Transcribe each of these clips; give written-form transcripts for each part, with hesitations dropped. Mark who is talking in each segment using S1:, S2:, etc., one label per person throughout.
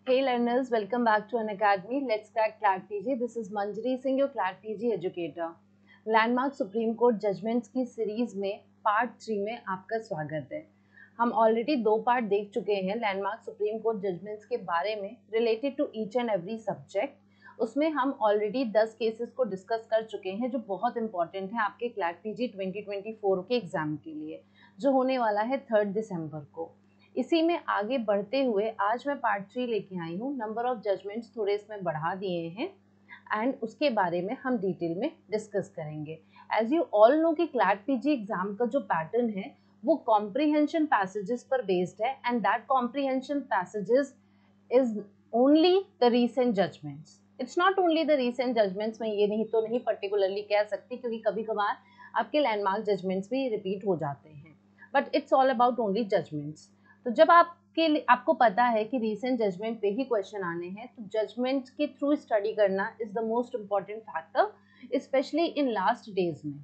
S1: Hey learners, welcome back to an academy. Let's crack CLAT PG. This is Manjari Singh, your CLAT PG educator. Landmark supreme court judgments की series में part 3 में आपका स्वागत है। हम already 2 part देख चुके हैं लैंडमार्क सुप्रीम कोर्ट जजमेंट्स के बारे में related to each and every subject. उसमें हम ऑलरेडी 10 केसेस को डिस्कस कर चुके हैं जो बहुत इंपॉर्टेंट है आपके CLAT PG 2024 के एग्जाम के लिए, जो होने वाला है 3 दिसंबर को। इसी में आगे बढ़ते हुए आज मैं पार्ट 3 लेके आई हूँ। नंबर ऑफ जजमेंट्स थोड़े इसमें बढ़ा दिए हैं एंड उसके बारे में हम डिटेल में डिस्कस करेंगे। एज यू ऑल नो कि CLAT PG एग्जाम का जो पैटर्न है वो कॉम्प्रीहेंशन पैसेजेस पर बेस्ड है and that comprehension passages is only the recent judgments. It's not only the recent judgments, मैं ये नहीं पर्टिकुलरली कह सकती क्योंकि कभी कभार आपके लैंडमार्क जजमेंट्स भी रिपीट हो जाते हैं, but it's all about only judgments. तो जब आपको पता है कि रीसेंट जजमेंट पे ही क्वेश्चन आने हैं, तो जजमेंट के थ्रू स्टडी करना is the most important factor, specially in last days में।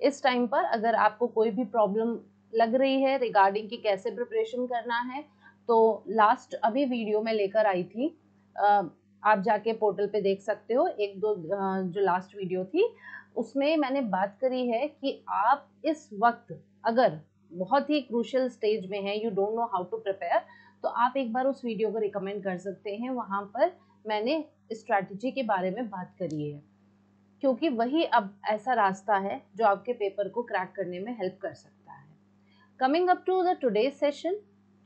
S1: इस टाइम पर अगर आपको कोई भी प्रॉब्लम लग रही है रिगार्डिंग कि कैसे प्रिपरेशन करना है, तो लास्ट अभी वीडियो में लेकर आई थी, आप जाके पोर्टल पे देख सकते हो। एक दो जो लास्ट वीडियो थी उसमें मैंने बात करी है कि आप इस वक्त अगर बहुत ही क्रूशियल स्टेज में है, you don't know how to prepare, तो आप एक बार उस वीडियो को रिकमेंड कर सकते हैं। वहाँ पर मैंने स्ट्रैटेजी के बारे में बात करी है, क्योंकि वही अब ऐसा रास्ता है जो आपके पेपर को क्रैक करने में हेल्प कर सकता है। Coming up to the today session,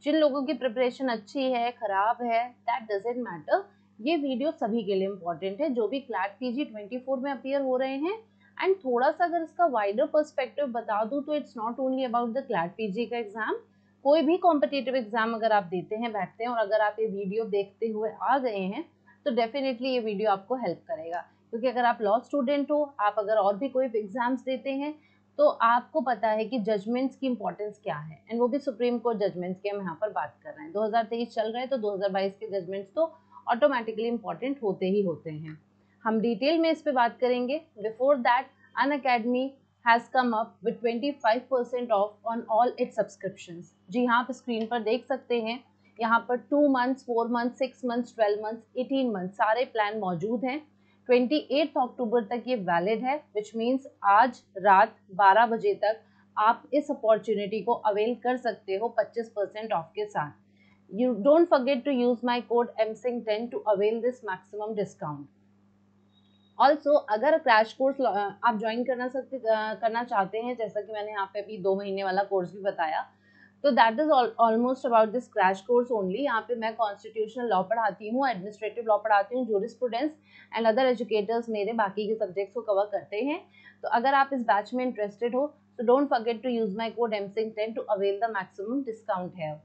S1: जिन लोगों की प्रिपरेशन अच्छी है खराब है दैट डजेंट मैटर, ये वीडियो सभी के लिए इम्पोर्टेंट है जो भी CLAT PG 24 में अपीयर हो रहे हैं। एंड थोड़ा सा अगर इसका वाइडर पर्सपेक्टिव बता दूं तो it's not only about the CLAT PG का एग्जाम। कोई भी कॉम्पिटिटिव एग्जाम अगर आप देते हैं बैठते हैं और अगर आप ये वीडियो देखते हुए आ गए हैं तो डेफिनेटली ये वीडियो आपको हेल्प करेगा, क्योंकि अगर आप लॉ स्टूडेंट हो, आप अगर और भी कोई एग्जाम्स देते हैं तो आपको पता है कि जजमेंट्स की इंपॉर्टेंस क्या है, एंड वो भी सुप्रीम कोर्ट जजमेंट्स की हम यहाँ पर बात कर रहे हैं। 2023 चल रहे हैं तो 2022 के जजमेंट्स तो ऑटोमेटिकली इंपॉर्टेंट होते ही होते हैं। हम डिटेल में इस पे बात करेंगे। Before that, Unacademy has come up with 25% off on all its subscriptions. जी हाँ, आप स्क्रीन पर देख सकते हैं, यहाँ पर 2 months, 4 months, 6 months, 12 months, 18 months सारे प्लान मौजूद हैं। 28 अक्टूबर तक ये वैलिड है, विच मीन्स आज रात 12 बजे तक आप इस अपॉर्चुनिटी को अवेल कर सकते हो 25% ऑफ के साथ। You don't forget to use my code MSING10 to avail this maximum discount. Also अगर क्रैश कोर्स आप ज्वाइन करना चाहते हैं, जैसा कि मैंने यहाँ पे अभी 2 महीने वाला कोर्स भी बताया, तो that is almost about this crash course only. यहाँ पे मैं कॉन्स्टिट्यूशनल लॉ पढ़ाती हूँ, एडमिनिस्ट्रेटिव लॉ पढ़ाती हूँ, जूरिस्प्रूडेंस एंड अदर एजुकेटर्स मेरे बाकी के सब्जेक्ट्स को कवर करते हैं। तो अगर आप इस बैच में इंटरेस्टेड हो तो don't forget to use my code MSING10 to avail the maximum discount है।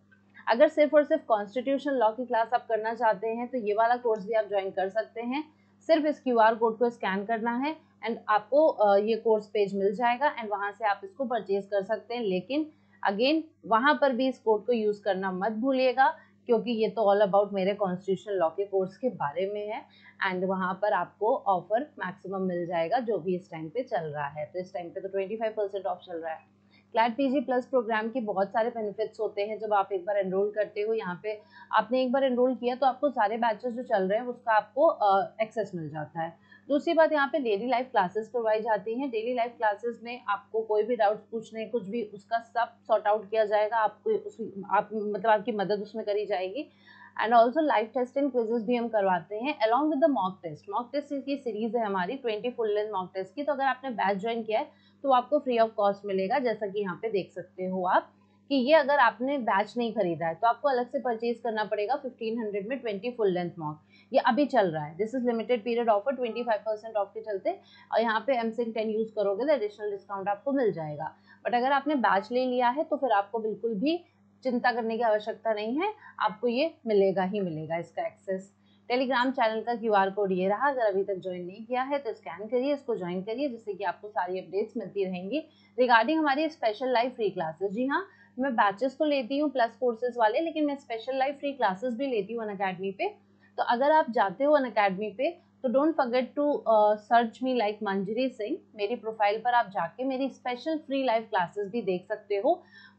S1: अगर सिर्फ और सिर्फ कॉन्स्टिट्यूशन लॉ की क्लास आप करना चाहते हैं तो ये वाला कोर्स भी आप ज्वाइन कर सकते हैं। सिर्फ इस QR कोड को स्कैन करना है एंड आपको ये कोर्स पेज मिल जाएगा एंड वहाँ से आप इसको परचेज कर सकते हैं। लेकिन अगेन वहाँ पर भी इस कोड को यूज़ करना मत भूलिएगा, क्योंकि ये तो ऑल अबाउट मेरे कॉन्स्टिट्यूशनल लॉ के कोर्स के बारे में है एंड वहाँ पर आपको ऑफर मैक्सिमम मिल जाएगा जो भी इस टाइम पे चल रहा है। तो इस टाइम पे तो 25% ऑफ चल रहा है। CLAT PG प्लस प्रोग्राम के बहुत सारे बेनिफिट्स होते हैं जब आप एक बार एनरोल करते हो। यहाँ पे आपने एक बार एनरोल किया तो आपको सारे बैचेस जो चल रहे हैं उसका आपको एक्सेस मिल जाता है। दूसरी बात, यहाँ पे डेली लाइव क्लासेस करवाई जाती हैं। डेली लाइव क्लासेस में आपको कोई भी डाउट्स पूछने, कुछ भी, उसका सब सॉर्ट आउट किया जाएगा। आपकी मदद उसमें करी जाएगी। And also live test and quizzes भी हम करवाते हैं along with the mock test. Mock test की सीरीज है हमारी 20 फुल लेंथ मॉक टेस्ट की। तो अगर आपने बैच ज्वाइन किया है तो आपको फ्री ऑफ कॉस्ट मिलेगा, जैसा कि यहाँ पे देख सकते हो आप कि ये अगर आपने बैच नहीं खरीदा है तो आपको अलग से परचेज करना पड़ेगा 1500 में 20 फुल लेंथ मॉक। ये अभी चल रहा है, this is limited period offer 25% of के चलते, और यहाँ पे MSING10 यूज करोगे तो एडिशनल डिस्काउंट आपको मिल जाएगा। बट अगर आपने बैच ले लिया है तो फिर आपको बिल्कुल भी चिंता करने की आवश्यकता नहीं है, आपको ये मिलेगा ही मिलेगा इसका एक्सेस। टेलीग्राम चैनल का QR कोड ये रहा, अगर अभी तक ज्वाइन नहीं किया है तो स्कैन करिए, इसको ज्वाइन करिए, जिससे कि आपको सारी अपडेट्स मिलती रहेंगी रिगार्डिंग हमारी स्पेशल लाइव फ्री क्लासेस। जी हाँ, मैं बैचेस तो लेती हूँ प्लस कोर्सेज वाले, लेकिन मैं स्पेशल लाइव फ्री क्लासेस भी लेती हूँ अनअकैडमी पे। तो अगर आप जाते हो अनअकैडमी पे तो don't forget to search me like Manjari Singh. मेरी प्रोफाइल पर आप जाके मेरी स्पेशल फ्री लाइव क्लासेस भी देख सकते हो,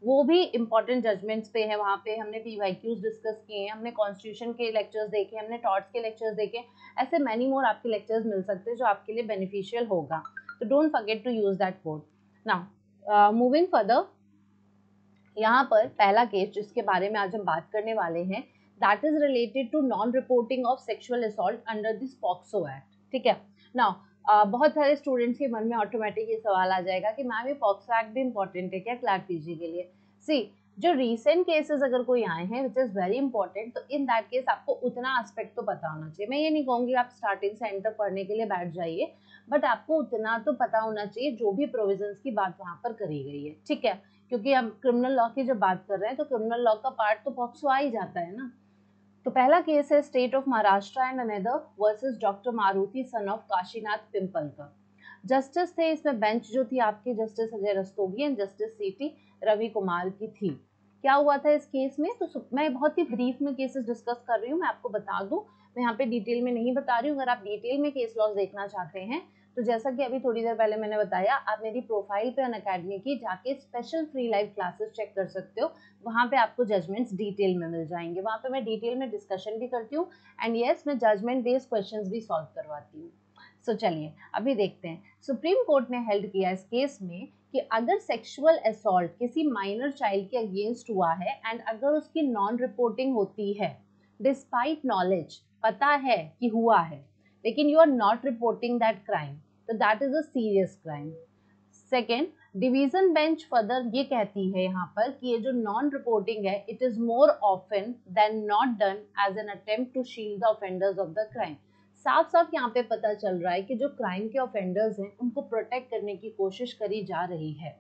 S1: वो भी इंपॉर्टेंट जजमेंट्स पे है। वहाँ पे हमने PYQs डिस्कस किए हैं, हमने कॉन्स्टिट्यूशन के लेक्चर्स देखे, हमने टॉर्ट्स के लेक्चर्स देखे, ऐसे मैनी मोर आपके लेक्चर्स मिल सकते हैं जो आपके लिए बेनिफिशियल होगा। तो don't forget to use that code. Now moving further, यहाँ पर पहला केस जिसके बारे में आज हम बात करने वाले हैं, that is related to non reporting of sexual assault under this POCSO act. ठीक है, नाउ बहुत सारे स्टूडेंट्स के मन में ऑटोमेटिक ये सवाल आ जाएगा कि मैम ये पॉक्सो एक्ट भी इंपॉर्टेंट है क्या क्लैट पीजी के लिए? सी, जो रीसेंट केसेस अगर कोई आए हैं विच इज वेरी इंपॉर्टेंट, तो इन दैट केस आपको उतना एस्पेक्ट तो पता होना चाहिए। मैं ये नहीं कहूँगी आप स्टार्टिंग से एंड तक पढ़ने के लिए बैठ जाइए, बट आपको उतना तो पता होना चाहिए जो भी प्रोविजंस की बात वहाँ पर करी गई है। ठीक है, क्योंकि हम क्रिमिनल लॉ की जब बात कर रहे हैं तो क्रिमिनल लॉ का पार्ट तो पॉक्सो आ ही जाता है ना। तो पहला केस है state of Maharashtra and another versus doctor Maruti son of Kashinath Pimpalkar. Justice थे इसमें, बेंच जो थी आपकी justice Ajay Rastogi and justice CT Ravi Kumar की थी। क्या हुआ था इस केस में? तो मैं बहुत ही ब्रीफ में केसेस डिस्कस कर रही हूँ, मैं आपको बता दूं, मैं यहाँ पे डिटेल में नहीं बता रही हूँ। अगर आप डिटेल में केस लॉस देखना चाहते हैं तो जैसा कि अभी थोड़ी देर पहले मैंने बताया, आप मेरी प्रोफाइल पे अनअकैडमी की जाके special free live classes check कर सकते हो। वहाँ पे आपको जजमेंट्स डिटेल में मिल जाएंगे, वहाँ पे मैं डिटेल में डिस्कशन भी करती हूँ एंड यस मैं जजमेंट बेस्ड क्वेश्चंस भी सॉल्व करवाती हूँ। सो चलिए अभी देखते हैं। सुप्रीम कोर्ट ने हेल्ड किया इस केस में कि अगर सेक्सुअल असॉल्ट किसी माइनर चाइल्ड के अगेंस्ट हुआ है एंड अगर उसकी नॉन रिपोर्टिंग होती है, डिस्पाइट नॉलेज, पता है कि हुआ है लेकिन you are not reporting that crime, तो that is a serious crime. Second, division bench further ये कहती है यहाँ पर कि ये जो नॉन रिपोर्टिंग है, it is more often than not done as an attempt to shield the offenders of the crime. साफ साफ यहाँ पे पता चल रहा है कि जो क्राइम के ऑफेंडर्स हैं उनको प्रोटेक्ट करने की कोशिश करी जा रही है।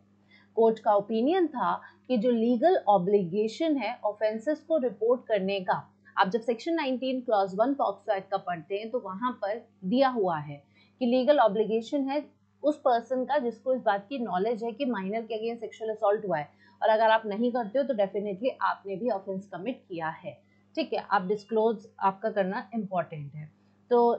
S1: कोर्ट का ओपिनियन था कि जो लीगल ऑब्लिगेशन है ऑफेंसेस को रिपोर्ट करने का, आप जब सेक्शन 19 क्लॉज 1 पॉक्सो एक्ट का पढ़ते हैं तो वहां पर दिया हुआ है कि लीगल ऑब्लिगेशन है उस पर्सन का जिसको इस बात की नॉलेज है कि माइनर के अगेंस्ट सेक्सुअल असॉल्ट हुआ है, और अगर आप नहीं करते हो तो डेफिनेटली आपने भी ऑफेंस कमिट किया है। ठीक है, आप डिस्क्लोज आपका करना इम्पॉर्टेंट है। तो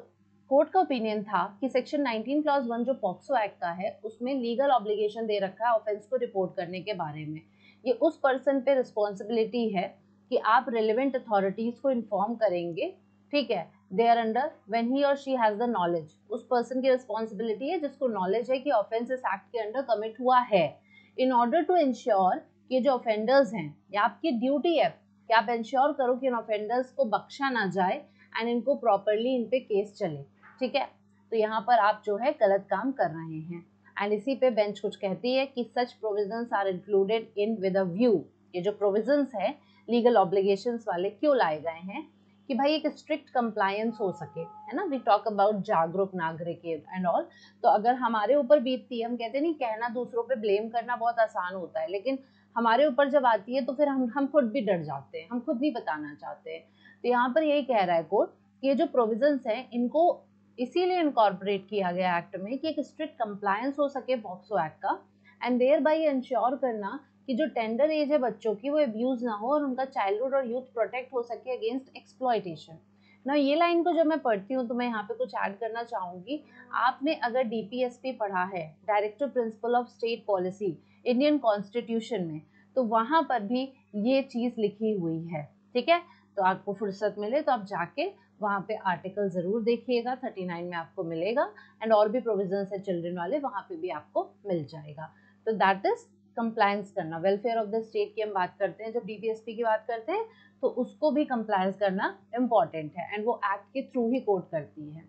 S1: कोर्ट का ओपिनियन था कि सेक्शन 19 क्लॉज 1 जो पॉक्सो एक्ट का है उसमें लीगल ऑब्लिगेशन दे रखा है ऑफेंस को रिपोर्ट करने के बारे में। ये उस पर्सन पे रिस्पॉन्सिबिलिटी है कि आप रिलेवेंट अथॉरिटीज को इन्फॉर्म करेंगे। ठीक है, they are under when he और शी हैज द नॉलेज, उस पर्सन की रिस्पॉन्सिबिलिटी है जिसको नॉलेज है कि ऑफेंस इस एक्ट के अंडर कमिट हुआ है। इन ऑर्डर टू इंश्योर कि जो ऑफेंडर्स हैं, या आपकी ड्यूटी है कि आप इंश्योर करो कि इन ऑफेंडर्स को बख्शा ना जाए एंड इनको प्रॉपरली इन पे केस चले। ठीक है, तो यहाँ पर आप जो है गलत काम कर रहे हैं एंड इसी पे बेंच कुछ कहती है कि such provisions are included in with a view. ये जो प्रोविजंस है लीगल ऑब्लिगेशंस वाले क्यों लाए गए हैं कि भाई एक स्ट्रिक्ट कंप्लायंस हो सके, है ना। वी टॉक अबाउट जागरूक नागरिक एंड ऑल। तो अगर हमारे ऊपर बीतती है, हम कहते नहीं कहना दूसरों पे ब्लेम करना बहुत आसान होता है, लेकिन हमारे ऊपर जब आती है तो फिर हम खुद भी डर जाते हैं, हम खुद नहीं बताना चाहते हैं। तो यहाँ पर यही कह रहा है कोर्ट कि ये जो प्रोविजंस हैं इनको इसीलिए इनकॉर्पोरेट किया गया एक्ट में कि एक स्ट्रिक्ट कंप्लायंस हो सके पॉक्सो एक्ट का एंड देयर बाय इंश्योर करना कि जो टेंडर एज है बच्चों की वो अब्यूज ना हो और उनका चाइल्डहुड और यूथ प्रोटेक्ट हो सके अगेंस्ट एक्सप्लॉयटेशन ना। ये लाइन को जब मैं पढ़ती हूँ तो मैं यहाँ पे कुछ ऐड करना चाहूँगी। आपने अगर DPSP पढ़ा है, directive principle of state policy Indian constitution में, तो वहाँ पर भी ये चीज़ लिखी हुई है। ठीक है, तो आपको फुर्सत मिले तो आप जाके वहाँ पे आर्टिकल ज़रूर देखिएगा, 39 में आपको मिलेगा एंड और भी प्रोविजंस है चिल्ड्रन वाले, वहाँ पे भी आपको मिल जाएगा। तो दैट इज कंप्लायंस करना, वेलफेयर ऑफ द स्टेट की हम बात करते हैं, जब DPSP की बात करते हैं तो उसको भी कंप्लायंस करना इम्पॉर्टेंट है एंड वो एक्ट के थ्रू ही कोड करती है।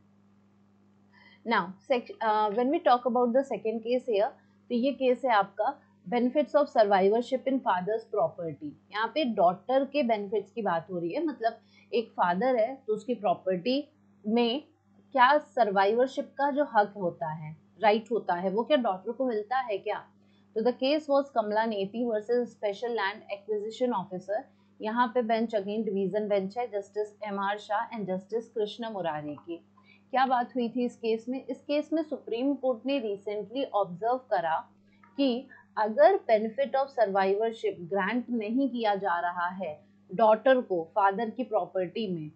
S1: Now when we talk about the second case here, तो ये केस है आपका benefits of survivorship in father's property. यहाँ पे डॉटर के बेनिफिट्स की बात हो रही है, मतलब एक फादर है तो उसकी प्रॉपर्टी में क्या सर्वाइवरशिप का जो हक होता है, राइट होता है, वो क्या डॉटर को मिलता है क्या? तो the case was Kamala Neti versus special land acquisition officer. यहाँ पे बेंच अगेन डिवीजन बेंच है, justice MR Shah and justice Krishna Murari की। क्या बात हुई थी इस केस में? इस केस में सुप्रीम कोर्ट ने रिसेंटली ऑब्जर्व करा कि अगर बेनिफिट ऑफ सर्वाइवरशिप ग्रांट नहीं किया जा रहा है डॉटर को फादर की प्रॉपर्टी में,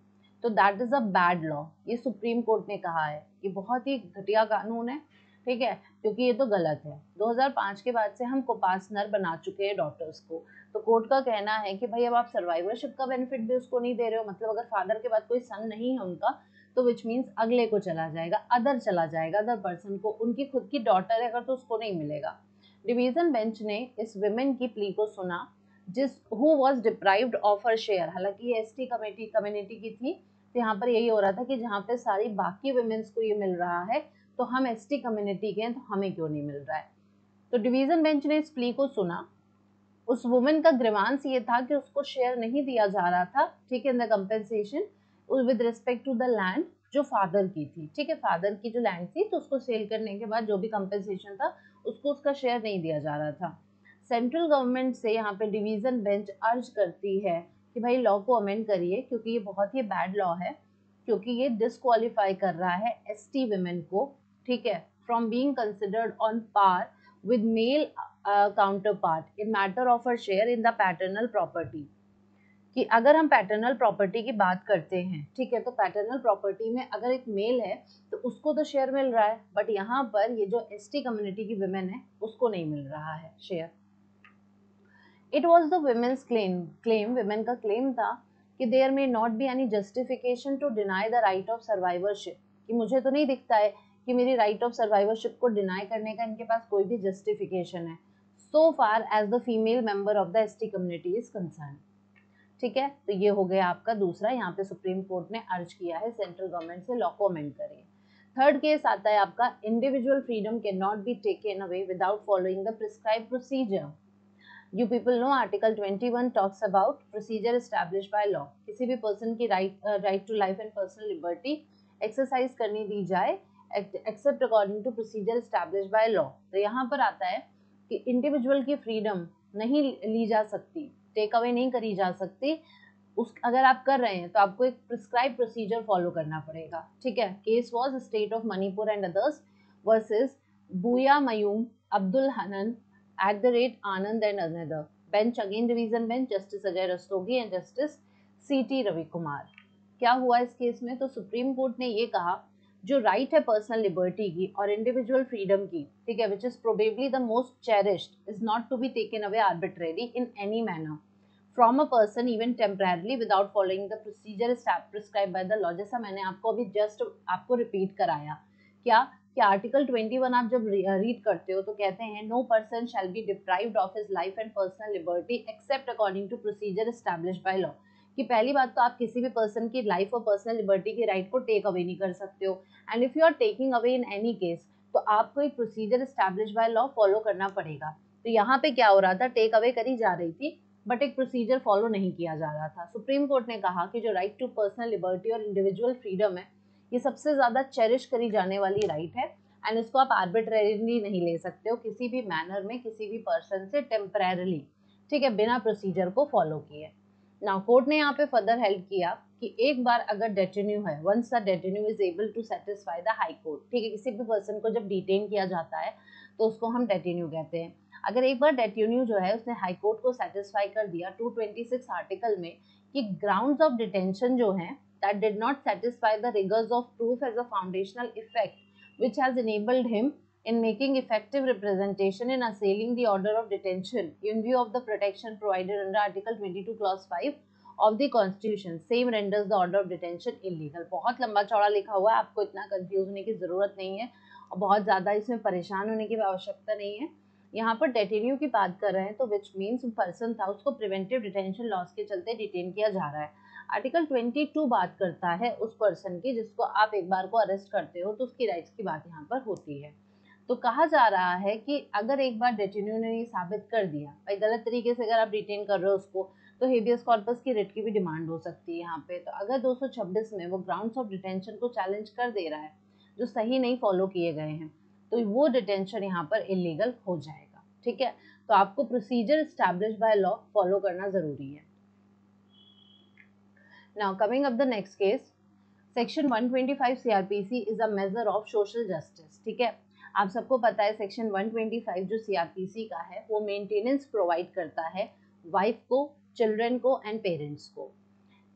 S1: तो that is a bad law, ये सुप्रीम कोर्ट ने कहा है, ये बहुत ही घटिया कानून है, ठीक है, क्योंकि ये तो गलत है। 2005 के बाद से हम कोपासनर बना चुके हैं डॉटर्स को, तो कोर्ट का कहना है कि भाई अब आप सर्वाइवरशिप का बेनिफिट भी उसको नहीं दे रहे हो, मतलब अगर फादर के बाद कोई सन नहीं है उनका, तो विच मीन्स अगले को चला जाएगा, अदर पर्सन को, उनकी खुद की डॉटर है अगर तो उसको नहीं मिलेगा। डिवीजन बेंच ने इस विमेन की प्ली को सुना जिस who was deprived of her share, हालांकि ये एसटी कम्युनिटी की थी, तो यहाँ पर यही हो रहा था कि जहाँ पे सारी बाकी वुमेन्स को ये मिल रहा है तो हम एसटी कम्युनिटी के हैं तो हमें क्यों नहीं मिल रहा है। तो डिवीजन बेंच ने इस प्ली को सुना। उस वुमेन का ग्रीवांस ये था कि उसको शेयर नहीं दिया जा रहा था, ठीक है, in the compensation with respect to the land जो फादर की थी, ठीक है, फादर की जो लैंड थी तो उसको सेल करने के बाद जो भी कंपेंसेशन था उसको उसका शेयर नहीं दिया जा रहा था। सेंट्रल गवर्नमेंट से यहाँ पे डिवीजन बेंच अर्ज करती है कि भाई लॉ को अमेंड करिए, क्योंकि ये बहुत ही बैड लॉ है, क्योंकि ये डिस्क्वालीफाई कर रहा है एसटी वुमेन को, ठीक है, from being considered on par with male counterpart in matter of her share in the paternal property। कि अगर हम पैटर्नल प्रॉपर्टी की बात करते हैं, ठीक है, तो पैटर्नल प्रॉपर्टी में अगर एक मेल है तो उसको तो शेयर मिल रहा है, बट यहाँ पर ये जो एसटी कम्युनिटी की विमेन है उसको नहीं मिल रहा है share. It was the women's claim women का क्लेम था कि there may not be any justification to deny the right of survivorship, कि मुझे तो नहीं दिखता है कि मेरी राइट ऑफ सर्वाइवरशिप को डिनाई करने का इनके पास कोई भी जस्टिफिकेशन है, so far as the female member of the ST community is concerned, ठीक है। तो ये हो गया आपका दूसरा, यहाँ पे सुप्रीम कोर्ट ने अर्ज किया है सेंट्रल गवर्नमेंट से लॉ को अमेंड करें। थर्ड केस आता है आपका individual freedom can not B taken away without following the prescribed procedure. You people know Article 21 talks about procedure established by law। किसी भी पर्सन की right to life and personal liberty exercise करनी दी जाए except according to procedure established by law. तो यहाँ पर आता है कि इंडिविजुअल की फ्रीडम नहीं ली जा सकती, टेक अवे नहीं करी जा सकती, उस अगर आप कर रहे हैं तो आपको एक प्रिस्क्राइब प्रोसीजर फॉलो करना पड़ेगा, ठीक है। Case was state of Manipur and others versus Buya Mayum Abdul Hanan @Anand and another। Bench again division bench, Justice Ajay Rastogi and Justice CT Ravi Kumar। क्या हुआ इस केस में, तो सुप्रीम कोर्ट ने ये कहा जो राइट है पर्सनल लिबर्टी की और इंडिविजुअल फ्रीडम की, ठीक है, which is probably the most cherished, is not to be taken away arbitrary in any manner from a person even temporarily without following the procedure prescribe by the law. जैसा मैंने आपको अभी just आपको repeat कराया, क्या कि article 21 आप जब रीड करते हो तो कहते हैं no person shall be deprived of his life and personal liberty except according to procedure established by law. कि पहली बात तो आप किसी भी पर्सन की लाइफ और पर्सनल लिबर्टी की राइट को टेक अवे नहीं कर सकते हो, and if you are taking away in any case तो आपको एक procedure established by law follow करना पड़ेगा। तो यहाँ पे क्या हो रहा था, टेक अवे करी जा रही थी बट एक प्रोसीजर फॉलो नहीं किया जा रहा था। सुप्रीम कोर्ट ने कहा कि जो राइट टू पर्सनल लिबर्टी और इंडिविजुअल फ्रीडम है ये सबसे ज्यादा चेरिश करी जाने वाली राइट है, एंड इसको आप आर्बिट्रेरीली नहीं ले सकते हो किसी भी मैनर में किसी भी पर्सन से टेम्परेरली, ठीक है, बिना प्रोसीजर को फॉलो किए। नाउ कोर्ट ने यहाँ पे फर्दर हेल्प किया कि एक बार अगर डेटेन्यू है, once the detenu is able to satisfy the high court, ठीक है, किसी भी पर्सन को जब डिटेन किया जाता है तो उसको हम डेटेन्यू कहते हैं। अगर एक बार डेटेन्यू जो है उसने हाई कोर्ट को सेटिस्फाई कर दिया 226 आर्टिकल में कि ग्राउंड्स ऑफ डिटेंशन जो है that did not satisfy the rigours of proof as a foundational effect which has enabled him in making effective representation in assailing the order of detention in view of the protection provided under Article 22 Clause 5 of the Constitution, same renders the order of detention illegal। बहुत लंबा चौड़ा लिखा हुआ है, आपको इतना confuse होने की ज़रूरत नहीं है और बहुत ज़्यादा इसमें परेशान होने की आवश्यकता नहीं है। यहाँ पर डेटेन्यू की बात कर रहे हैं तो विच मीन्स पर्सन था उसको प्रिवेंटिव डिटेंशन लॉस के चलते डिटेन किया जा रहा है। आर्टिकल 22 बात करता है उस पर्सन की जिसको आप एक बार को अरेस्ट करते हो तो उसकी राइट्स की बात यहाँ पर होती है। तो कहा जा रहा है कि अगर एक बार डेटेन्यू ने ये साबित कर दिया भाई गलत तरीके से अगर आप डिटेन कर रहे हो उसको तो हेबियस कॉर्पस की रिट की भी डिमांड हो सकती है यहाँ पे। तो अगर 226 में वो ग्राउंड्स ऑफ डिटेंशन को चैलेंज कर दे रहा है जो सही नहीं फॉलो किए गए हैं तो वो डिटेंशन यहाँ पर इलीगल हो जाएगा, ठीक है। तो आपको procedure established by law follow करना जरूरी है। Now coming up the next case, section 125 CRPC is a measure of social justice, ठीक है। आप सबको पता है सेक्शन 125 जो CRPC का है वो मेंटेनेंस प्रोवाइड करता है वाइफ को, चिल्ड्रन को एंड पेरेंट्स को।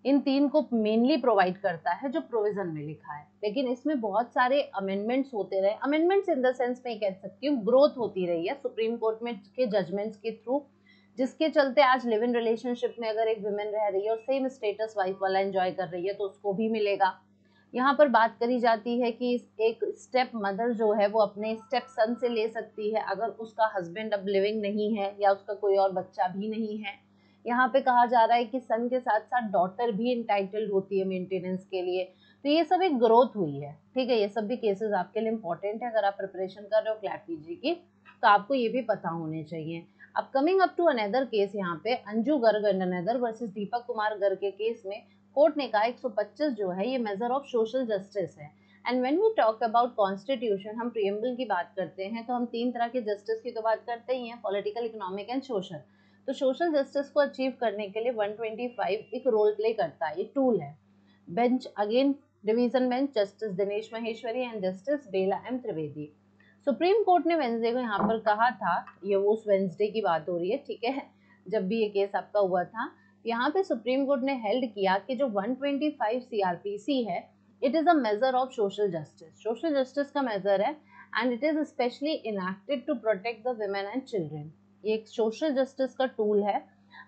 S1: इन तीन को मेनली प्रोवाइड करता है जो प्रोविजन में लिखा है। लेकिन इसमें बहुत सारे अमेंडमेंट्स होते रहे, अमेंडमेंट्स इन द सेंस मैं कह सकती हूँ ग्रोथ होती रही है सुप्रीम कोर्ट में के जजमेंट्स के थ्रू, जिसके चलते आज लिव इन रिलेशनशिप में अगर एक वुमेन रह रही है और सेम स्टेटस वाइफ वाला एंजॉय कर रही है तो उसको भी मिलेगा। यहाँ पर बात करी जाती है कि एक स्टेप मदर जो है वो अपने स्टेप सन से ले सकती है अगर उसका हस्बैंड अब लिविंग नहीं है या उसका कोई और बच्चा भी नहीं है। यहाँ पे कहा जा रहा है कि सन के साथ साथ डॉटर भी इंटाइटल्ड होती है मेंटेनेंस के लिए। तो ये सब एक ग्रोथ हुई है, ठीक है। ये सब भी केसेस आपके लिए इंपॉर्टेंट है, अगर आप प्रिपरेशन कर रहे हो क्लैट पीजी की तो आपको ये भी पता होने चाहिए। अब coming up to another case, यहाँ पे Anju Garg and another versus Deepak Kumar Garg के केस में कोर्ट ने कहा 125 जो है ये मेजर ऑफ सोशल जस्टिस है। And when we talk about constitution, हम प्रीएम्बल की बात करते हैं तो हम तीन तरह के जस्टिस की तो बात करते ही हैं, पॉलिटिकल, इकोनॉमिक एंड सोशल। तो सोशल जस्टिस को अचीव करने के लिए 125 एक रोल प्ले करता है, ये टूल है। Bench again division bench, Justice Dinesh Maheshwari and Justice Bela M Trivedi. Supreme court ने वेंसडे को यहाँ पर कहा था, ये वो उस वेंसडे की बात हो रही है, ठीक है, जब भी ये केस आपका हुआ था। यहाँ पे सुप्रीम कोर्ट ने हेल्ड किया कि जो 125 सीआरपीसी है it is a measure of social justice, social justice का मेजर है and it is specially enacted to protect the women and children. ये एक सोशल जस्टिस का टूल है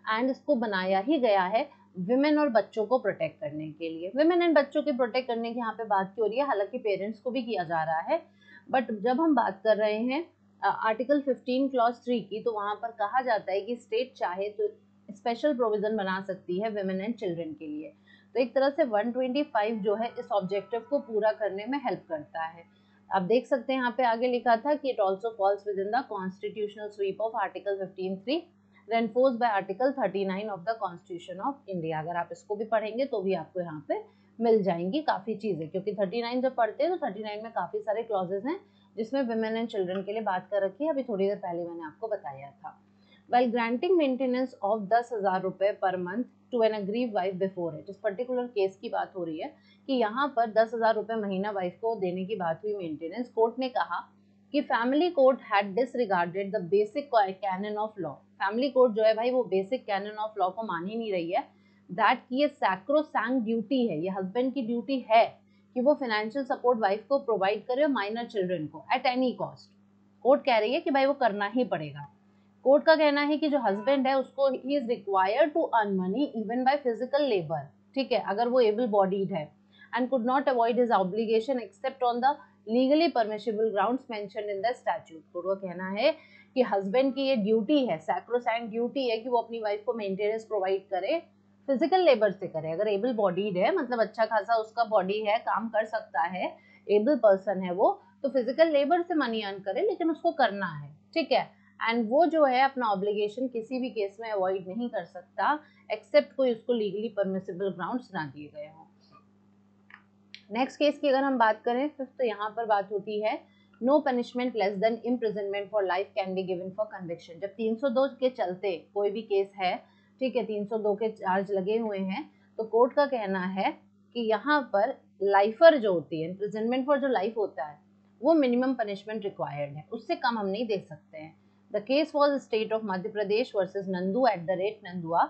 S1: एंड इसको बनाया ही गया है विमेन और बच्चों को प्रोटेक्ट करने के लिए। विमेन एंड बच्चों के प्रोटेक्ट करने की यहाँ पे बात की हो रही है, हालांकि पेरेंट्स को भी किया जा रहा है, बट जब हम बात कर रहे हैं आर्टिकल 15 क्लॉज 3 की, तो वहां पर कहा जाता है कि स्टेट चाहे तो स्पेशल प्रोविजन बना सकती है विमेन एंड चिल्ड्रन के लिए। तो एक तरह से 125 जो है इस ऑब्जेक्टिव को पूरा करने में हेल्प करता है। आप देख सकते हैं यहाँ पे आगे लिखा था कि it also falls with in the constitutional sweep of article 15(3) reinforce by article 39 of the constitution of India. अगर आप इसको भी पढ़ेंगे तो भी आपको यहाँ पे मिल जाएंगी काफ़ी चीज़ें, क्योंकि 39 जब पढ़ते हैं तो 39 में काफ़ी सारे क्लॉजेस हैं जिसमें विमेन एंड चिल्ड्रन के लिए बात कर रखी है, अभी थोड़ी देर पहले मैंने आपको बताया था। While granting maintenance of 10,000 रुपए पर month to an aggrieve wife before it, इस पर्टिकुलर केस की बात हो रही है कि यहाँ पर 10,000 रुपए महीना वाइफ को देने की बात हुई मेंटेनेंस। कोर्ट ने कहा कि family court had disregarded the basic canon of law. Family court जो है भाई वो बेसिक कैनन ऑफ लॉ को मान ही नहीं रही है, दैट की ये सैक्रोसैंक्ट ड्यूटी है, ये हस्बैंड की ड्यूटी है कि वो फाइनेंशियल सपोर्ट वाइफ को प्रोवाइड करे माइनर चिल्ड्रन को एट एनी कॉस्ट। कोर्ट कह रही है कि भाई वो करना ही पड़ेगा। कोर्ट का कहना है कि जो हस्बैंड है उसको he is required to earn money even by physical labour, ठीक है, अगर वो एबल बॉडीड है, and could not avoid his obligation except on the legally permissible grounds mentioned in the statute. Court का कहना है कि हस्बैंड की ये ड्यूटी है, सैक्रोसैंक्ट ड्यूटी है कि वो अपनी वाइफ को मेंटेनेंस प्रोवाइड करे, फिजिकल लेबर से करे। अगर एबल बॉडीड है, मतलब अच्छा खासा उसका बॉडी है, काम कर सकता है, एबल पर्सन है वो, तो फिजिकल लेबर से मनी अर्न करे, लेकिन उसको करना है, ठीक है। एंड वो जो है अपना ऑब्लिगेशन किसी भी केस में अवॉइड नहीं कर सकता एक्सेप्ट कोई उसको लीगली परमिसिबल ग्राउंड्स ना दिए गए हों। नेक्स्ट केस की अगर हम बात करें फिफ्थ, तो यहाँ पर बात होती है no punishment less than imprisonment for life can be given for conviction. जब 302 के चलते कोई भी केस है, ठीक है, 302 के चार्ज लगे हुए हैं, तो कोर्ट का कहना है कि यहाँ पर लाइफर जो होती है, इम्प्रिजनमेंट फॉर जो लाइफ होता है, वो मिनिमम पनिशमेंट रिक्वायर्ड है, उससे कम हम नहीं दे सकते हैं। The case was state of Madhya Pradesh versus Nandu at the rate Nandua,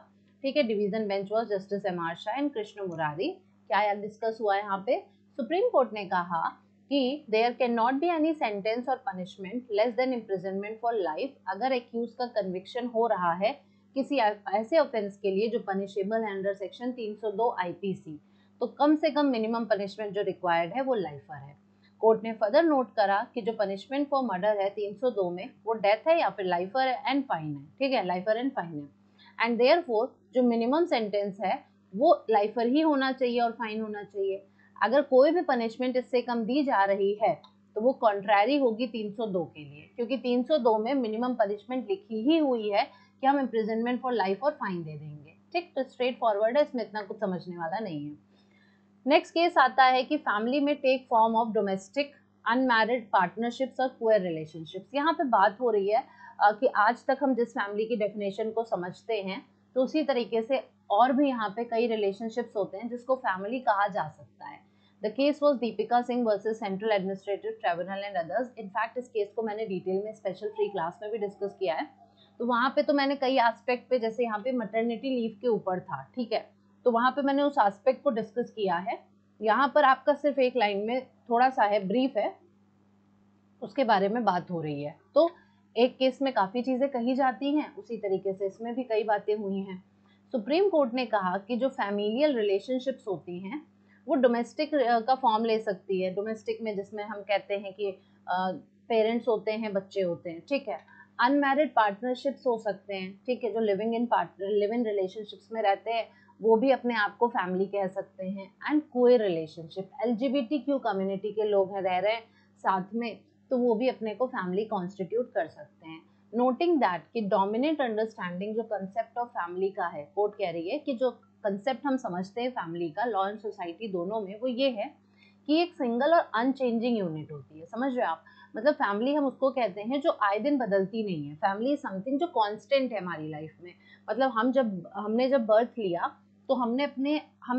S1: ठीक है। Division bench was justice M R Shah and Krishna Murari. क्या यार डिस्कस हुआ है यहाँ पे? सुप्रीम कोर्ट ने कहा कि there can not be any sentence और punishment less than imprisonment for life अगर एक्यूज का कन्विक्शन हो रहा है किसी ऐसे ऑफेंस के लिए जो पनिशेबल है अंडर सेक्शन 302 आईपीसी, तो कम से कम मिनिमम पनिशमेंट जो रिक्वायर्ड है वो लाइफर है। कोर्ट ने फर्दर नोट करा कि जो पनिशमेंट फॉर मर्डर है 302 में, वो डेथ है या फिर लाइफर एंड फाइन है, ठीक है, लाइफर एंड फाइन है। एंड देयरफॉर जो मिनिमम सेंटेंस है वो लाइफर ही होना चाहिए और फाइन होना चाहिए। अगर कोई भी पनिशमेंट इससे कम दी जा रही है तो वो कॉन्ट्रैरी होगी 302 के लिए, क्योंकि 302 में मिनिमम पनिशमेंट लिखी ही हुई है कि हम इम्प्रिजनमेंट फॉर लाइफ और फाइन दे देंगे, ठीक। तो स्ट्रेट फॉरवर्ड है, इसमें इतना कुछ समझने वाला नहीं है। नेक्स्ट केस आता है कि फैमिली में take form of domestic unmarried partnerships और क्वेयर रिलेशनशिप्स। यहाँ पे बात हो रही है कि आज तक हम जिस फैमिली की डेफिनेशन को समझते हैं तो उसी तरीके से और भी यहाँ पे कई रिलेशनशिप्स होते हैं जिसको फैमिली कहा जा सकता है। The case was Deepika Singh versus central administrative tribunal and others. In fact इस केस को मैंने डिटेल में स्पेशल फ्री क्लास में भी डिस्कस किया है, तो वहाँ पे तो मैंने कई एस्पेक्ट पे, जैसे यहाँ पे मटर्निटी लीव के ऊपर था, ठीक है, तो वहाँ पे मैंने उस एस्पेक्ट को डिस्कस किया है। यहाँ पर आपका सिर्फ एक लाइन में थोड़ा सा है, ब्रीफ है, उसके बारे में बात हो रही है। तो एक केस में काफ़ी चीज़ें कही जाती हैं, उसी तरीके से इसमें भी कई बातें हुई हैं। सुप्रीम कोर्ट ने कहा कि जो फैमिलियल रिलेशनशिप्स होती हैं वो डोमेस्टिक का फॉर्म ले सकती है। डोमेस्टिक में जिसमें हम कहते हैं कि पेरेंट्स होते हैं, बच्चे होते हैं, ठीक है। अनमैरिड पार्टनरशिप्स हो सकते हैं, ठीक है, जो लिव इन रिलेशनशिप्स में रहते हैं वो भी अपने आप को फैमिली कह सकते हैं। And queer relationship, LGBTQ community के लोग हैं, रह रहे हैं साथ में, तो वो भी अपने को फैमिली कॉन्स्टिट्यूट कर सकते हैं। नोटिंग दैट कि डोमिनेंट अंडरस्टैंडिंग जो कंसेप्ट ऑफ फैमिली का है, कोर्ट कह रही है कि जो कंसेप्ट हम समझते हैं फैमिली का, लॉ एंड सोसाइटी दोनों में, वो ये है कि एक सिंगल और अनचेंजिंग यूनिट होती है। समझ रहे हो आप? मतलब फैमिली हम उसको कहते हैं जो आए दिन बदलती नहीं है। फैमिली इज समथिंग जो कांस्टेंट है हमारी लाइफ में। मतलब हमने जब बर्थ लिया तो हमने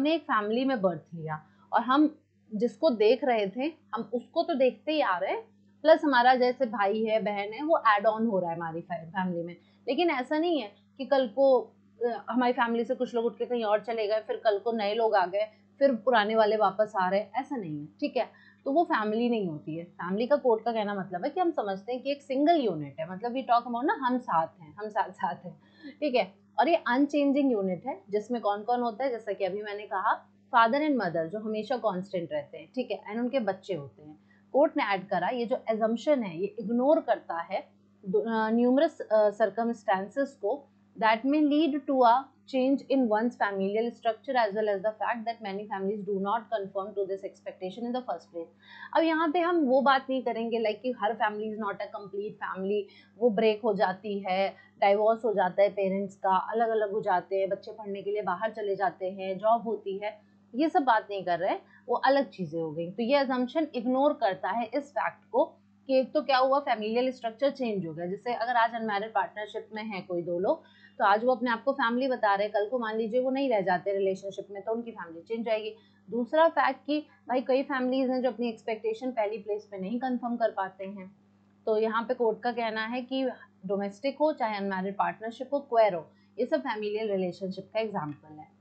S1: एक फैमिली में बर्थ लिया, और हम जिसको देख रहे थे हम उसको तो देखते ही आ रहे हैं, प्लस हमारा जैसे भाई है, बहन है, वो एड ऑन हो रहा है हमारी फैमिली में। लेकिन ऐसा नहीं है कि कल को हमारी फैमिली से कुछ लोग उठ के कहीं और चले गए, फिर कल को नए लोग आ गए, फिर पुराने वाले वापस आ रहे हैं, ऐसा नहीं है, ठीक है। तो वो फैमिली नहीं होती है। फैमिली का कोर्ट का कहना मतलब है कि हम समझते हैं कि एक सिंगल यूनिट है, मतलब वी टॉक अबाउट ना, हम साथ हैं, हम साथ साथ हैं, ठीक है। और ये अनचेंजिंग यूनिट है जिसमें कौन कौन होता है, जैसा कि अभी मैंने कहा, फादर एंड मदर जो हमेशा कांस्टेंट रहते हैं, ठीक है, एंड उनके बच्चे होते हैं। कोर्ट ने ऐड करा ये जो एजम्पशन है ये इग्नोर करता है न्यूमरस circumstances को that may lead to a change in one's familial structure as well as the fact that many families do not conform to this expectation in the first place. अब यहाँ पे हम वो बात नहीं करेंगे लाइक कि हर family is not a complete family, वो ब्रेक हो जाती है, डाइवोर्स हो जाता है पेरेंट्स का, अलग अलग हो जाते हैं, बच्चे पढ़ने के लिए बाहर चले जाते हैं, जॉब होती है, ये सब बात नहीं कर रहे, वो अलग चीजें हो गई। तो ये अजम्पशन इग्नोर करता है इस फैक्ट को कि एक तो क्या हुआ, फैमिलियल स्ट्रक्चर चेंज हो गया। जैसे अगर आज अनमैरिड पार्टनरशिप में है कोई दो लोग, तो आज वो अपने आप को फैमिली बता रहे हैं, कल को मान लीजिए वो नहीं रह जाते रिलेशनशिप में, तो उनकी फैमिली चेंज जाएगी। दूसरा फैक्ट कि भाई कई फैमिलीज हैं जो अपनी एक्सपेक्टेशन पहली प्लेस पे नहीं कंफर्म कर पाते हैं। तो यहाँ पे कोर्ट का कहना है कि डोमेस्टिक हो चाहे अनमैरिड पार्टनरशिप हो, क्वेयर हो, ये सब फैमिलियल रिलेशनशिप का एग्जाम्पल है।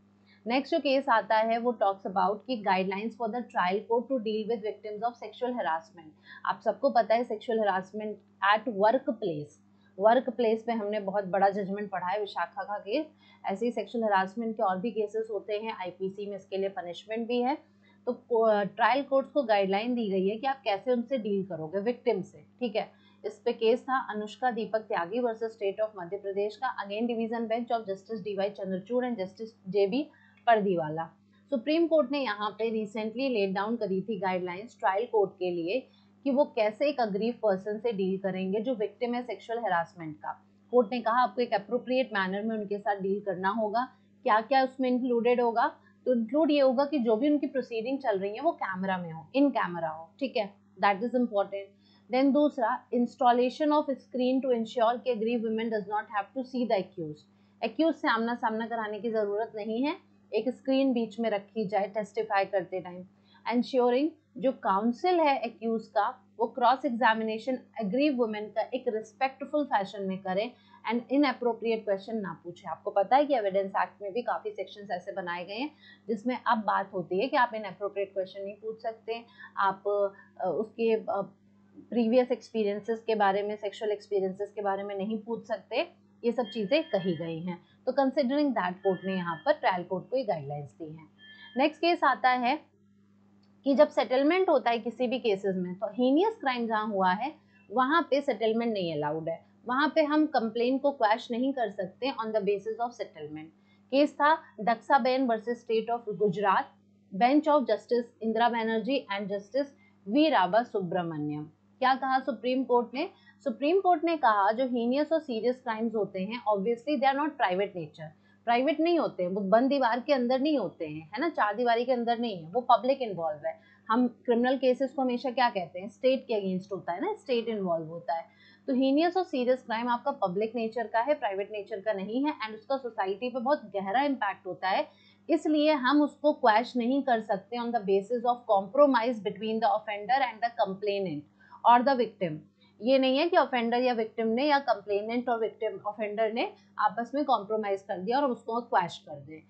S1: नेक्स्ट जो केस आता है वो talks about key guidelines for the trial court to deal with victims of sexual harassment. आप सबको पता है sexual harassment at work place पे हमने बहुत बड़ा जजमेंट पढ़ा है, विशाखा का केस। ऐसे ही सेक्सुअल हरासमेंट के और भी केसेस होते हैं, IPC में इसके लिए पनिशमेंट भी है। तो ट्रायल कोर्ट्स को गाइडलाइन दी गई है कि आप कैसे उनसे डील करोगे, विक्टिम से, ठीक है। इस पे केस था अनुष्का दीपक त्यागी वर्सेस स्टेट ऑफ मध्य प्रदेश का, again division bench of justice DY Chandrachud and justice JB Pardiwala. Supreme court ने यहाँ पे रिसेंटली लेट डाउन करी थी गाइडलाइंस ट्रायल कोर्ट के लिए कि वो कैसे एक अग्रीव पर्सन से डील करेंगे जो विक्टिम है सेक्सुअल हरासमेंट का। कोर्ट ने कहा आपको एक अप्रोप्रिएट मैनर में उनके साथ डील करना होगा। क्या क्या उसमें इंक्लूडेड होगा, तो इंक्लूड ये होगा कि जो भी उनकी प्रोसीडिंग चल रही है वो कैमरा में हो, इन कैमरा हो, ठीक है, दैट इज इम्पोर्टेंट। देन दूसरा, installation of screen to ensure कि aggrieved women does not have to see the accused से आमना सामना कराने की जरूरत नहीं है, एक स्क्रीन बीच में रखी जाए टेस्टिफाई करते टाइम। एंश्योरिंग जो काउंसिल है एक्यूज का वो क्रॉस एग्जामिनेशन एग्रीव वुमेन का एक रिस्पेक्टफुल फैशन में करे एंड इनअप्रोप्रिएट क्वेश्चन ना पूछे। आपको पता है कि एविडेंस एक्ट में भी काफ़ी सेक्शंस ऐसे बनाए गए हैं जिसमें अब बात होती है कि आप इनअप्रोप्रिएट क्वेश्चन नहीं पूछ सकते, आप उसके प्रीवियस एक्सपीरियंसेस के बारे में, सेक्सुअल एक्सपीरियंसेस के बारे में नहीं पूछ सकते, ये सब चीज़ें कही गई हैं। तो कंसिडरिंग दैट कोर्ट ने यहाँ पर ट्रायल कोर्ट को ये गाइडलाइंस दी हैं। नेक्स्ट केस आता है कि जब सेटलमेंट होता है किसी भी केसेस में, तो हीनियस क्राइम जहाँ हुआ है वहाँ पे सेटलमेंट नहीं अलाउड है, वहाँ पे हम कंप्लेन को क्वैश नहीं कर सकते on the basis of settlement. Case था Dakshaben versus state of Gujarat, bench of justice Indira Banerjee and justice V Ramasubramanian. क्या कहा सुप्रीम कोर्ट ने? सुप्रीम कोर्ट ने कहा जो हीनियस और सीरियस क्राइम्स होते हैं obviously they are not private nature, private नहीं होते हैं, वो बंद दीवार के अंदर नहीं होते हैं, है ना, चार दीवारी के अंदर नहीं है, वो पब्लिक इन्वॉल्व है। हम क्रिमिनल केसेस को हमेशा क्या कहते हैं, स्टेट के अगेंस्ट होता है ना, स्टेट इन्वॉल्व होता है। तो हीनियस और सीरियस क्राइम आपका पब्लिक नेचर का है, प्राइवेट नेचर का नहीं है, एंड उसका सोसाइटी पे बहुत गहरा इम्पैक्ट होता है, इसलिए हम उसको क्वैश नहीं कर सकते on the basis of compromise between the offender and the complainant और द विक्टिम। ये नहीं है कि ऑफेंडर या विक्टिम ने या कंप्लेनेंट और विक्टिम ऑफेंडर ने आपस में कॉम्प्रोमाइज कर दिया और उसको क्वैश कर दें।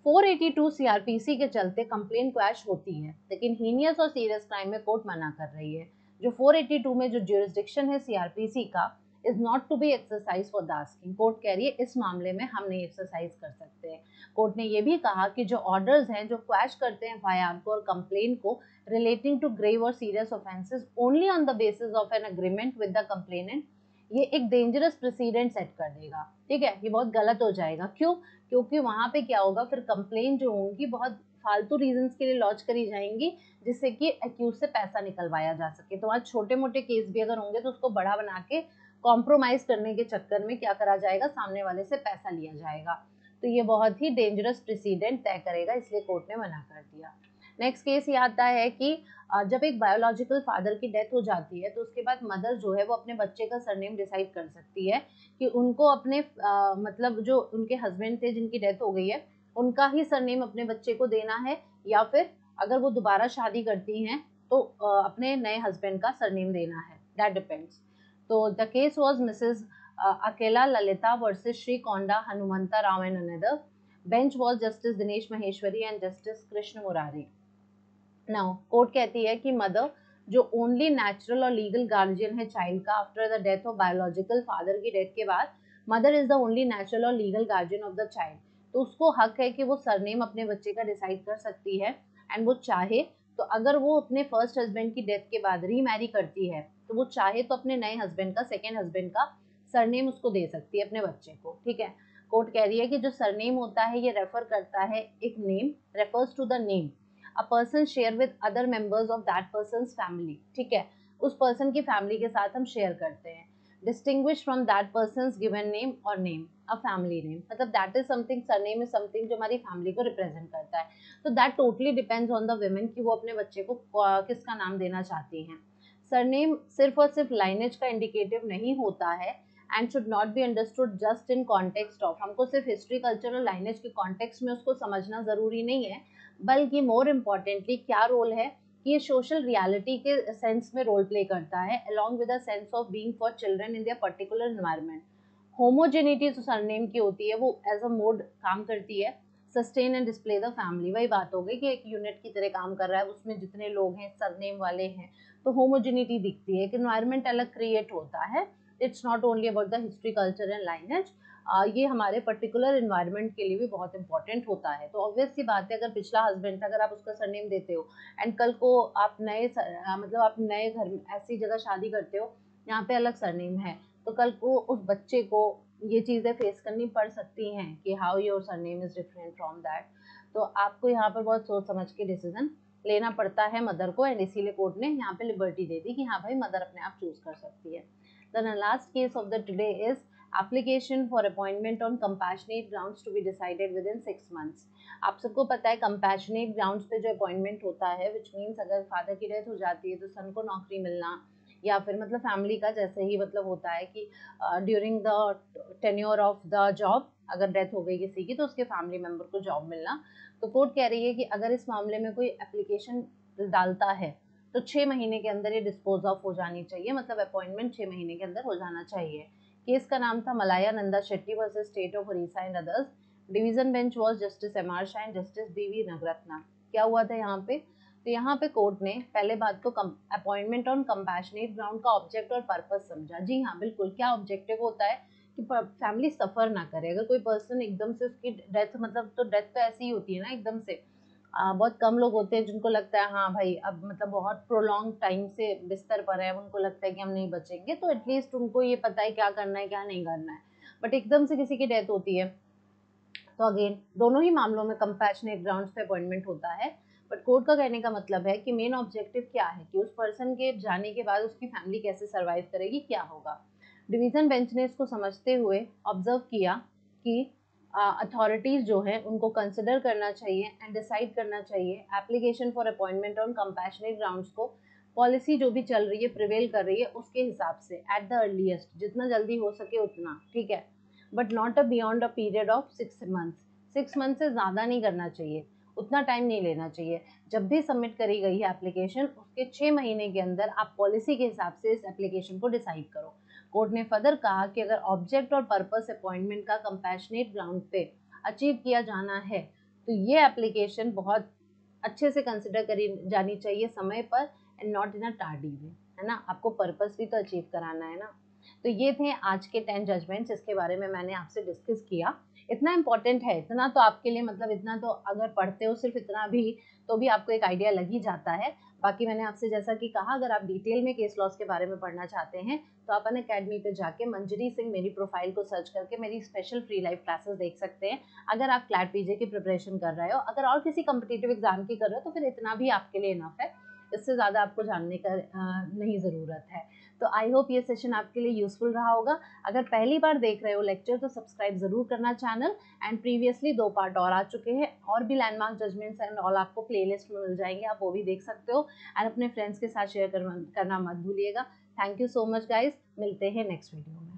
S1: 482 सीआरपीसी के चलते कंप्लेन क्वैश होती है, लेकिन हीनियस और सीरियस क्राइम में कोर्ट मना कर रही है। जो 482 में जो ज्यूरिसडिक्शन है सीआरपीसी का is not to be exercise for the asking. Court कह रही है इस मामले में हम नहीं एक्सरसाइज कर सकते हैं। कोर्ट ने ये भी कहा कि जो ऑर्डर्स हैं जो क्वैश करते हैं एफआईआर को और कंप्लेन को रिलेटिंग टू ग्रेव और serious offences only on the basis of an agreement with the complainant, ये एक डेंजरस प्रेसिडेंट सेट कर देगा। ठीक है, ये बहुत गलत हो जाएगा। क्यों? क्योंकि वहां पे क्या होगा, फिर कंप्लेन जो होंगी बहुत फालतू रीजंस के लिए लॉन्च करी जाएंगी जिससे कि एक्यूज से पैसा निकलवाया जा सके। तो आज छोटे मोटे केस भी अगर होंगे तो उसको बड़ा बना के कॉम्प्रोमाइज करने के चक्कर में क्या करा जाएगा, सामने वाले से पैसा लिया जाएगा। तो ये बहुत ही डेंजरस प्रेसिडेंट तय करेगा, इसलिए कोर्ट ने मना कर दिया। नेक्स्ट केस ये आता है कि जब एक बायोलॉजिकल फादर की डेथ हो जाती है तो उसके बाद मदर जो है वो अपने बच्चे का सरनेम डिसाइड कर सकती है कि उनको अपने मतलब जो उनके हस्बैंड थे जिनकी डेथ हो गई है उनका ही सरनेम अपने बच्चे को देना है, या फिर अगर वो दोबारा शादी करती हैं तो अपने नए हस्बैंड का सरनेम देना है। That depends. तो the case was Mrs Akela Lalitha versus Shri Konda Hanumantha Rao and another. Bench was justice Dinesh Maheshwari and justice Krishna Murari. Now court कहती है कि मदर जो ओनली नेचुरल और लीगल गार्जियन है चाइल्ड का after the death of biological father की डेथ के बाद, mother is the only natural और legal guardian of the child, तो उसको हक है कि वो सरनेम अपने बच्चे का डिसाइड कर सकती है। एंड वो चाहे तो अगर वो अपने फर्स्ट हस्बैंड की डेथ के बाद रीमैरी करती है तो वो चाहे तो अपने नए हस्बैंड का, सेकेंड हस्बैंड का सरनेम उसको दे सकती है अपने बच्चे को। ठीक है, कोर्ट कह रही है कि जो सरनेम होता है ये रेफर करता है, एक name refers to the name a person share with other members of that person's family। ठीक है, उस पर्सन की फैमिली के साथ हम शेयर करते हैं। Distinguish from that person's given name और नेम अ फैमिली नेम, मतलब that is something, surname is something जो हमारी फैमिली को रिप्रेजेंट करता है। तो that totally depends on the women कि वो अपने बच्चे को किसका नाम देना चाहती हैं। सरनेम सिर्फ और सिर्फ लाइनेज का इंडिकेटिव नहीं होता है and should not be understood just in context of, हमको सिर्फ हिस्ट्री कल्चर और लाइनेज के कॉन्टेक्स्ट में उसको समझना जरूरी नहीं है, बल्कि मोर इम्पॉर्टेंटली क्या रोल है कि ये सोशल रियलिटी के सेंस में रोल प्ले करता है along with a sense of being for children in their particular environment. Homogeneity जो सरनेम की होती है वो एज अ मोड काम करती है, sustain and display the family. वही बात हो गई कि एक यूनिट की तरह काम कर रहा है, उसमें जितने लोग हैं सरनेम वाले हैं तो होमोजेनिटी दिखती है, एक एनवायरनमेंट अलग क्रिएट होता है। It's not only about the history culture and lineage, ये हमारे पर्टिकुलर एनवायरनमेंट के लिए भी बहुत इंपॉर्टेंट होता है। तो ऑब्वियस सी बात है, अगर पिछला हस्बैंड था अगर आप उसका सरनेम देते हो एंड कल को आप नए मतलब आप नए घर में ऐसी जगह शादी करते हो यहाँ पे अलग सरनेम है, तो कल को उस बच्चे को ये चीज़ें फेस करनी पड़ सकती हैं कि how your surname is different from that. तो आपको यहाँ पर बहुत सोच समझ के डिसीजन लेना पड़ता है मदर को, एंड इसीलिए कोर्ट ने यहाँ पे लिबर्टी दे दी कि हाँ भाई मदर अपने आप चूज कर सकती है। The last case of the today is application for appointment on compassionate grounds to be decided within 6 months। आप सबको पता है compassionate grounds पे जो अपॉइंटमेंट होता है which means अगर फादर की डेथ हो जाती है तो सन को नौकरी मिलना, या फिर मतलब फैमिली का जैसे ही मतलब होता है कि during the tenure of the job अगर डेथ हो गई किसी की तो उसके फैमिली मेम्बर को जॉब मिलना। तो कोर्ट कह रही है कि अगर इस मामले में कोई एप्लीकेशन डालता है तो 6 महीने के अंदर ये डिस्पोज ऑफ हो जानी चाहिए, मतलब अपॉइंटमेंट 6 महीने के अंदर हो जाना चाहिए। केस का नाम था Malaya Nanda Shetty versus state of Odisha and others. Division bench was justice M R Shah and justice B V Nagarathna. क्या हुआ था यहाँ पे, तो यहाँ पे कोर्ट ने पहले बात को अपॉइंटमेंट ऑन कंपैशनेट ग्राउंड का ऑब्जेक्ट और पर्पस समझा। जी हाँ बिल्कुल, क्या ऑब्जेक्टिव होता है कि फैमिली सफर ना करे। अगर कोई पर्सन एकदम से उसकी डेथ, मतलब तो डेथ तो ऐसी ही होती है ना एकदम से, बहुत कम लोग होते हैं जिनको लगता है हाँ भाई अब मतलब बहुत प्रोलॉन्ग टाइम से बिस्तर पर है, उनको लगता है कि हम नहीं बचेंगे, तो एटलीस्ट उनको ये पता है क्या करना है क्या नहीं करना है। बट एकदम से किसी की डेथ होती है तो अगेन दोनों ही मामलों में कंपैशनेट ग्राउंड्स पे अपॉइंटमेंट होता है। बट कोर्ट का कहने का मतलब है कि मेन ऑब्जेक्टिव क्या है कि उस पर्सन के जाने के बाद उसकी फैमिली कैसे सर्वाइव करेगी, क्या होगा। डिवीजन बेंच ने इसको समझते हुए ऑब्जर्व किया कि अथॉरिटीज जो है उनको कंसिडर करना चाहिए एंड डिसाइड करना चाहिए application for appointment on compassionate grounds को पॉलिसी जो भी चल रही है प्रिवेल कर रही है उसके हिसाब से एट द अर्लीस्ट जितना जल्दी हो सके उतना, ठीक है, but not a beyond a period of 6 months. 6 month से ज़्यादा नहीं करना चाहिए, उतना टाइम नहीं लेना चाहिए। जब भी सबमिट करी गई है एप्लीकेशन उसके 6 महीने के अंदर आप पॉलिसी के हिसाब से इस एप्लीकेशन को डिसाइड करो। कोर्ट ने फर्दर कहा कि अगर ऑब्जेक्ट और पर्पस अपॉइंटमेंट का कंपैशनेट ग्राउंड पे अचीव किया जाना है तो ये एप्लीकेशन बहुत अच्छे से कंसिडर करी जानी चाहिए समय पर and not in a tardy way, है ना। आपको पर्पस भी तो अचीव कराना है ना। तो ये थे आज के 10 जजमेंट्स, इसके बारे में मैंने आपसे डिस्कस किया। इतना इंपॉर्टेंट है, इतना तो आपके लिए मतलब इतना तो अगर पढ़ते हो सिर्फ इतना भी तो भी आपको एक आइडिया लग ही जाता है। बाकी मैंने आपसे जैसा कि कहा, अगर आप डिटेल में केस लॉस के बारे में पढ़ना चाहते हैं तो आप अनअकैडमी पे जाके मंजरी सिंह मेरी प्रोफाइल को सर्च करके मेरी स्पेशल फ्री लाइव क्लासेस देख सकते हैं। अगर आप क्लैट पीजे की प्रिपरेशन कर रहे हो, अगर और किसी कम्पिटिटिव एग्जाम की कर रहे हो तो फिर इतना भी आपके लिए इनफ है, इससे ज़्यादा आपको जानने का नहीं ज़रूरत है। तो आई होप ये सेशन आपके लिए यूजफुल रहा होगा। अगर पहली बार देख रहे हो लेक्चर तो सब्सक्राइब ज़रूर करना चैनल। एंड प्रीवियसली 2 पार्ट और आ चुके हैं, और भी लैंडमार्क जजमेंट्स एंड ऑल आपको प्लेलिस्ट में मिल जाएंगे, आप वो भी देख सकते हो। एंड अपने फ्रेंड्स के साथ शेयर करना मत भूलिएगा। Thank you so much guys, मिलते हैं नेक्स्ट वीडियो में।